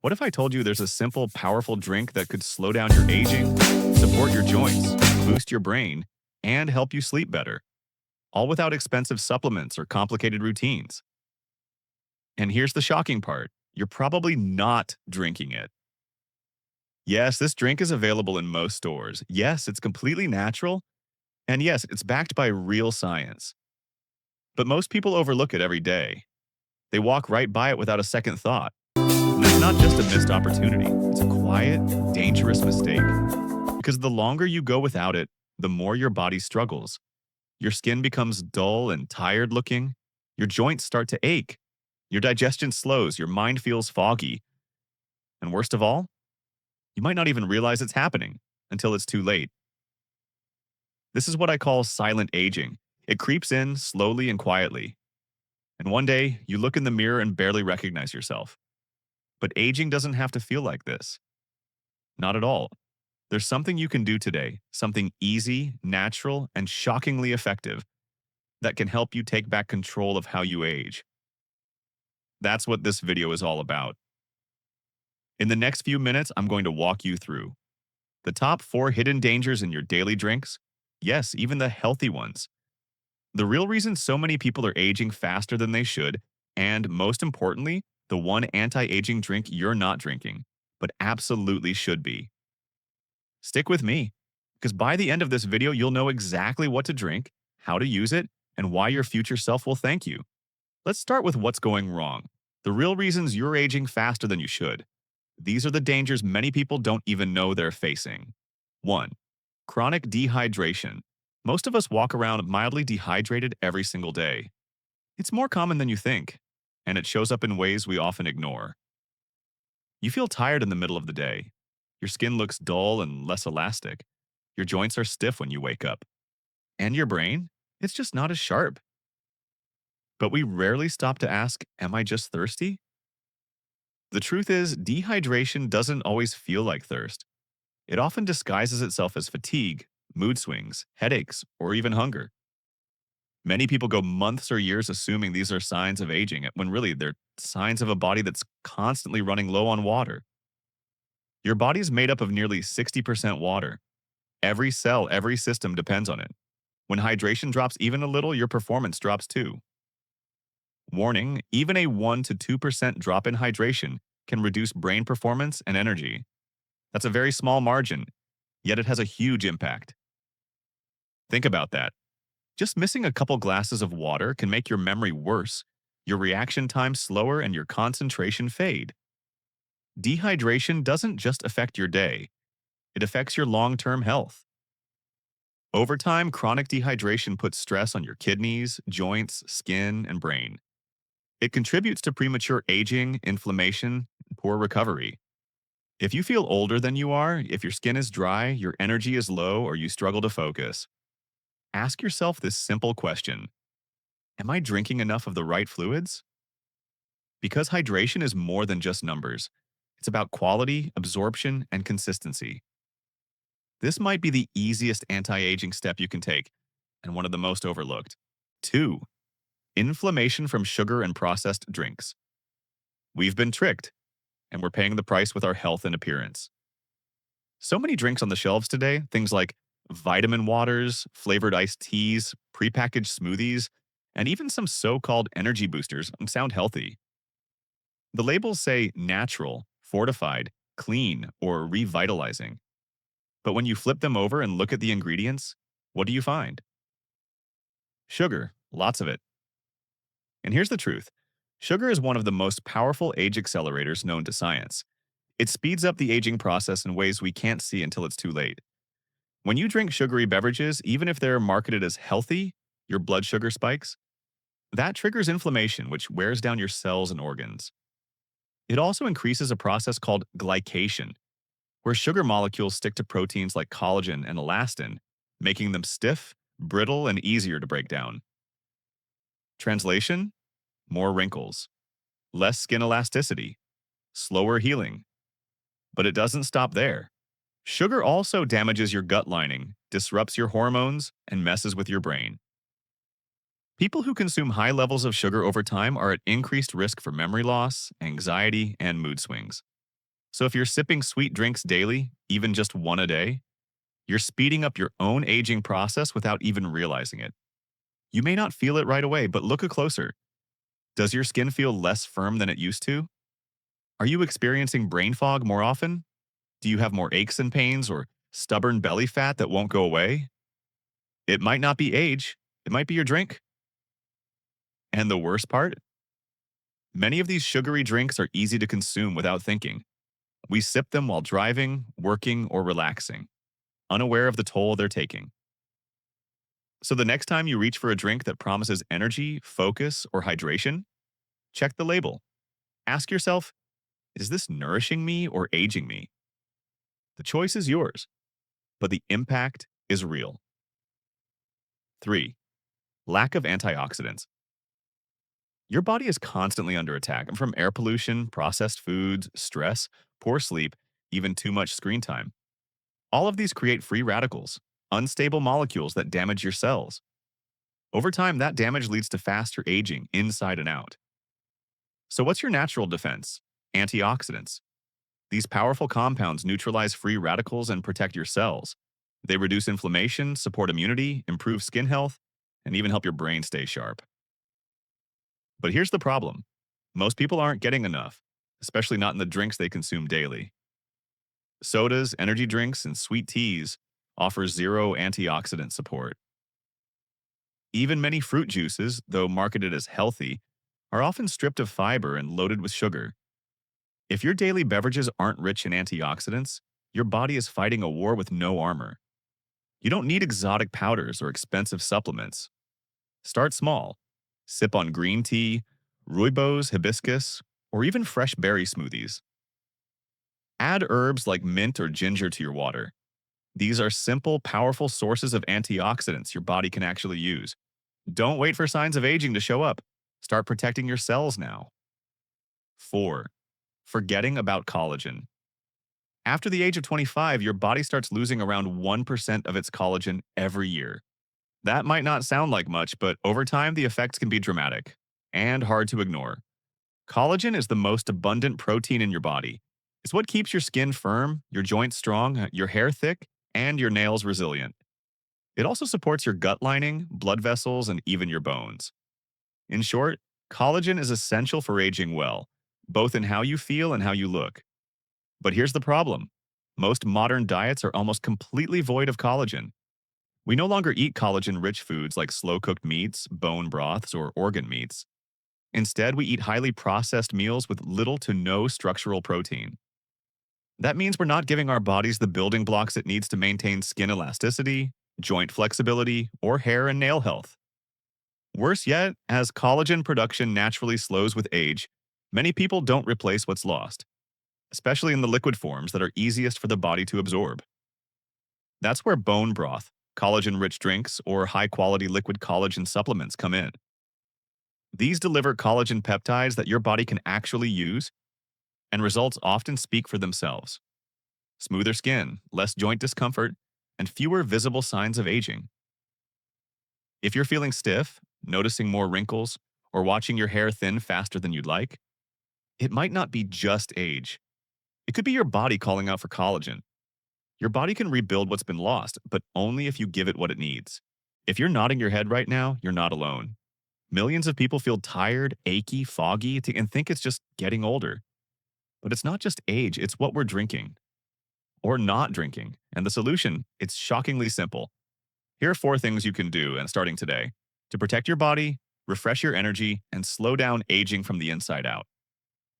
What if I told you there's a simple, powerful drink that could slow down your aging, support your joints, boost your brain, and help you sleep better, all without expensive supplements or complicated routines? And here's the shocking part, you're probably not drinking it. Yes, this drink is available in most stores. Yes, it's completely natural. And yes, it's backed by real science. But most people overlook it every day. They walk right by it without a second thought. And it's not just a missed opportunity, it's a quiet, dangerous mistake. Because the longer you go without it, the more your body struggles. Your skin becomes dull and tired looking. Your joints start to ache. Your digestion slows. Your mind feels foggy. And worst of all, you might not even realize it's happening until it's too late. This is what I call silent aging. It creeps in slowly and quietly. And one day, you look in the mirror and barely recognize yourself. But aging doesn't have to feel like this. Not at all. There's something you can do today, something easy, natural, and shockingly effective that can help you take back control of how you age. That's what this video is all about. In the next few minutes, I'm going to walk you through the top 4 hidden dangers in your daily drinks. Yes, even the healthy ones. The real reason so many people are aging faster than they should, and most importantly, the one anti-aging drink you're not drinking, but absolutely should be. Stick with me, because by the end of this video, you'll know exactly what to drink, how to use it, and why your future self will thank you. Let's start with what's going wrong. The real reasons you're aging faster than you should. These are the dangers many people don't even know they're facing. 1. Chronic dehydration. Most of us walk around mildly dehydrated every single day. It's more common than you think, and it shows up in ways we often ignore. You feel tired in the middle of the day. Your skin looks dull and less elastic. Your joints are stiff when you wake up. And your brain? It's just not as sharp. But we rarely stop to ask, am I just thirsty? The truth is, dehydration doesn't always feel like thirst. It often disguises itself as fatigue, mood swings, headaches, or even hunger. Many people go months or years assuming these are signs of aging, when really they're signs of a body that's constantly running low on water. Your body is made up of nearly 60% water. Every cell, every system depends on it. When hydration drops even a little, your performance drops too. Warning, even a 1 to 2% drop in hydration can reduce brain performance and energy. That's a very small margin, yet it has a huge impact. Think about that. Just missing a couple glasses of water can make your memory worse, your reaction time slower, and your concentration fade. Dehydration doesn't just affect your day, it affects your long-term health. Over time, chronic dehydration puts stress on your kidneys, joints, skin, and brain. It contributes to premature aging, inflammation, and poor recovery. If you feel older than you are, if your skin is dry, your energy is low, or you struggle to focus, ask yourself this simple question: am I drinking enough of the right fluids? Because hydration is more than just numbers. It's about quality, absorption, and consistency. This might be the easiest anti-aging step you can take, and one of the most overlooked. 2. Inflammation from sugar and processed drinks. We've been tricked, and we're paying the price with our health and appearance. So many drinks on the shelves today, things like vitamin waters, flavored iced teas, prepackaged smoothies, and even some so-called energy boosters sound healthy. The labels say natural, fortified, clean, or revitalizing. But when you flip them over and look at the ingredients, what do you find? Sugar, lots of it. And here's the truth. Sugar is one of the most powerful age accelerators known to science. It speeds up the aging process in ways we can't see until it's too late. When you drink sugary beverages, even if they're marketed as healthy, your blood sugar spikes. That triggers inflammation, which wears down your cells and organs. It also increases a process called glycation, where sugar molecules stick to proteins like collagen and elastin, making them stiff, brittle, and easier to break down. Translation: more wrinkles, less skin elasticity, slower healing. But it doesn't stop there. Sugar also damages your gut lining, disrupts your hormones, and messes with your brain. People who consume high levels of sugar over time are at increased risk for memory loss, anxiety, and mood swings. So if you're sipping sweet drinks daily, even just one a day, you're speeding up your own aging process without even realizing it. You may not feel it right away, but look closer. Does your skin feel less firm than it used to? Are you experiencing brain fog more often? Do you have more aches and pains or stubborn belly fat that won't go away? It might not be age, it might be your drink. And the worst part? Many of these sugary drinks are easy to consume without thinking. We sip them while driving, working, or relaxing, unaware of the toll they're taking. So the next time you reach for a drink that promises energy, focus, or hydration, check the label. Ask yourself, is this nourishing me or aging me? The choice is yours, but the impact is real. 3. Lack of antioxidants. Your body is constantly under attack from air pollution, processed foods, stress, poor sleep, even too much screen time. All of these create free radicals, unstable molecules that damage your cells. Over time, that damage leads to faster aging inside and out. So, what's your natural defense? Antioxidants. These powerful compounds neutralize free radicals and protect your cells. They reduce inflammation, support immunity, improve skin health, and even help your brain stay sharp. But here's the problem: most people aren't getting enough, especially not in the drinks they consume daily. Sodas, energy drinks, and sweet teas offer zero antioxidant support. Even many fruit juices, though marketed as healthy, are often stripped of fiber and loaded with sugar. If your daily beverages aren't rich in antioxidants, your body is fighting a war with no armor. You don't need exotic powders or expensive supplements. Start small. Sip on green tea, rooibos, hibiscus, or even fresh berry smoothies. Add herbs like mint or ginger to your water. These are simple, powerful sources of antioxidants your body can actually use. Don't wait for signs of aging to show up. Start protecting your cells now. 4. Forgetting about collagen. After the age of 25, your body starts losing around 1% of its collagen every year. That might not sound like much, but over time, the effects can be dramatic and hard to ignore. Collagen is the most abundant protein in your body. It's what keeps your skin firm, your joints strong, your hair thick, and your nails resilient. It also supports your gut lining, blood vessels, and even your bones. In short, collagen is essential for aging well, both in how you feel and how you look. But here's the problem: most modern diets are almost completely void of collagen. We no longer eat collagen rich foods like slow cooked meats, bone broths, or organ meats. Instead, we eat highly processed meals with little to no structural protein. That means we're not giving our bodies the building blocks it needs to maintain skin elasticity, joint flexibility, or hair and nail health. Worse yet, as collagen production naturally slows with age, many people don't replace what's lost, especially in the liquid forms that are easiest for the body to absorb. That's where bone broth, collagen rich drinks, or high quality liquid collagen supplements come in. These deliver collagen peptides that your body can actually use, and results often speak for themselves: smoother skin, less joint discomfort, and fewer visible signs of aging. If you're feeling stiff, noticing more wrinkles, or watching your hair thin faster than you'd like, it might not be just age. It could be your body calling out for collagen. Your body can rebuild what's been lost, but only if you give it what it needs. If you're nodding your head right now, you're not alone. Millions of people feel tired, achy, foggy, and think it's just getting older. But it's not just age, it's what we're drinking or not drinking. And the solution, it's shockingly simple. Here are 4 things you can do, and starting today, to protect your body, refresh your energy, and slow down aging from the inside out.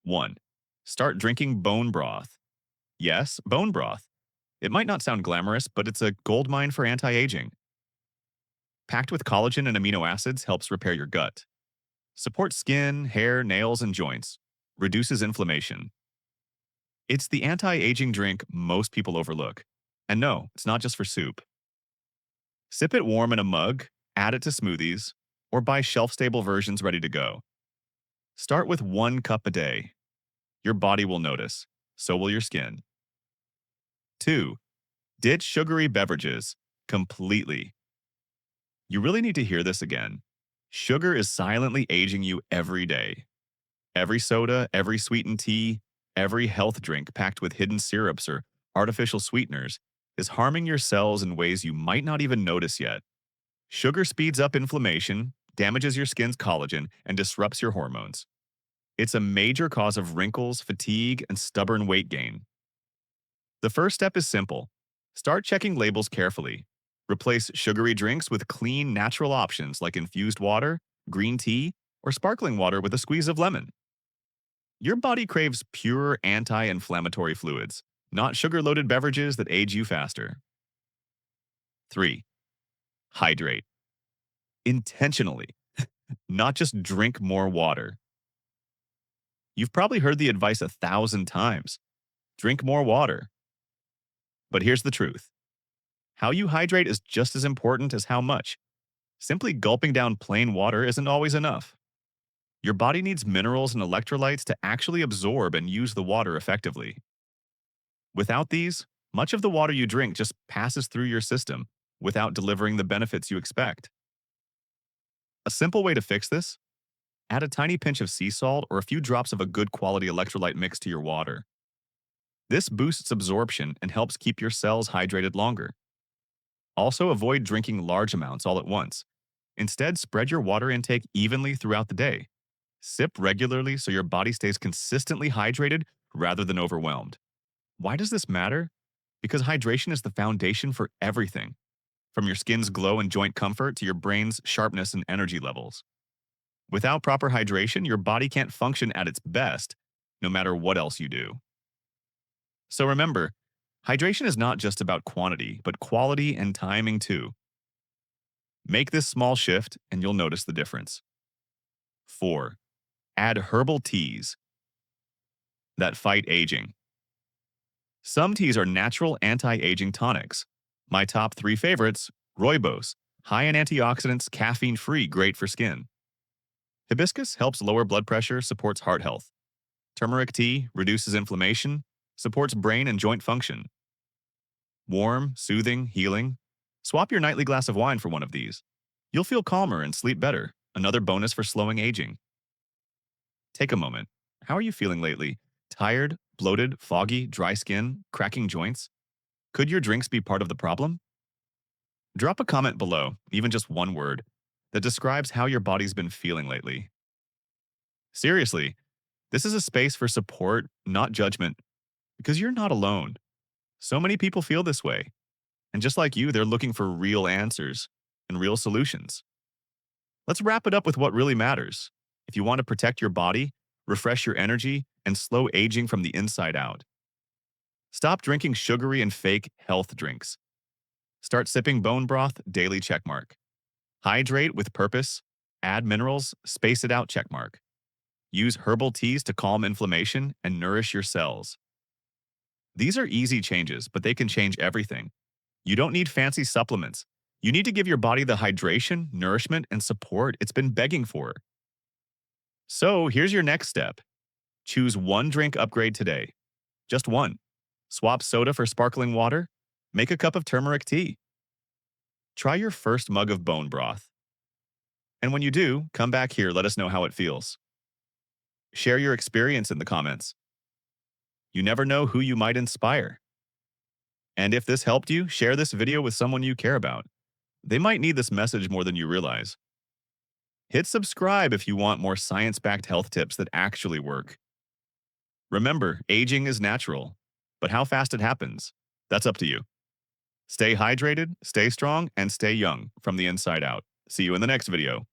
1. Start drinking bone broth. Yes, bone broth. It might not sound glamorous, but it's a goldmine for anti-aging. Packed with collagen and amino acids, helps repair your gut, supports skin, hair, nails, and joints, reduces inflammation. It's the anti-aging drink most people overlook. And no, it's not just for soup. Sip it warm in a mug, add it to smoothies, or buy shelf-stable versions ready to go. Start with 1 cup a day. Your body will notice. So will your skin. 2. Ditch sugary beverages completely. You really need to hear this again. Sugar is silently aging you every day. Every soda, every sweetened tea, every health drink packed with hidden syrups or artificial sweeteners is harming your cells in ways you might not even notice yet. Sugar speeds up inflammation, damages your skin's collagen, and disrupts your hormones. It's a major cause of wrinkles, fatigue, and stubborn weight gain. The first step is simple. Start checking labels carefully. Replace sugary drinks with clean, natural options like infused water, green tea, or sparkling water with a squeeze of lemon. Your body craves pure anti-inflammatory fluids, not sugar-loaded beverages that age you faster. 3. Hydrate. Intentionally, not just drink more water. You've probably heard the advice 1,000 times. Drink more water. But here's the truth. How you hydrate is just as important as how much. Simply gulping down plain water isn't always enough. Your body needs minerals and electrolytes to actually absorb and use the water effectively. Without these, much of the water you drink just passes through your system without delivering the benefits you expect. A simple way to fix this: add a tiny pinch of sea salt or a few drops of a good quality electrolyte mix to your water. This boosts absorption and helps keep your cells hydrated longer. Also, avoid drinking large amounts all at once. Instead, spread your water intake evenly throughout the day. Sip regularly so your body stays consistently hydrated rather than overwhelmed. Why does this matter? Because hydration is the foundation for everything, from your skin's glow and joint comfort to your brain's sharpness and energy levels. Without proper hydration, your body can't function at its best, no matter what else you do. So remember, hydration is not just about quantity, but quality and timing too. Make this small shift and you'll notice the difference. 4. Add herbal teas that fight aging. Some teas are natural anti-aging tonics. My top 3 favorites: rooibos, high in antioxidants, caffeine-free, great for skin. Hibiscus helps lower blood pressure, supports heart health. Turmeric tea reduces inflammation, supports brain and joint function. Warm, soothing, healing. Swap your nightly glass of wine for one of these. You'll feel calmer and sleep better, another bonus for slowing aging. Take a moment. How are you feeling lately? Tired, bloated, foggy, dry skin, cracking joints? Could your drinks be part of the problem? Drop a comment below, even just one word, that describes how your body's been feeling lately. Seriously, this is a space for support, not judgment, because you're not alone. So many people feel this way, and just like you, they're looking for real answers and real solutions. Let's wrap it up with what really matters. If you want to protect your body, refresh your energy, and slow aging from the inside out, stop drinking sugary and fake health drinks. Start sipping bone broth, daily checkmark. Hydrate with purpose, add minerals, space it out, checkmark. Use herbal teas to calm inflammation and nourish your cells. These are easy changes, but they can change everything. You don't need fancy supplements. You need to give your body the hydration, nourishment, and support it's been begging for. So here's your next step. Choose one drink upgrade today. Just one. Swap soda for sparkling water. Make a cup of turmeric tea. Try your first mug of bone broth. And when you do, come back here, let us know how it feels. Share your experience in the comments. You never know who you might inspire. And if this helped you, share this video with someone you care about. They might need this message more than you realize. Hit subscribe if you want more science-backed health tips that actually work. Remember, aging is natural, but how fast it happens, that's up to you. Stay hydrated, stay strong, and stay young from the inside out. See you in the next video.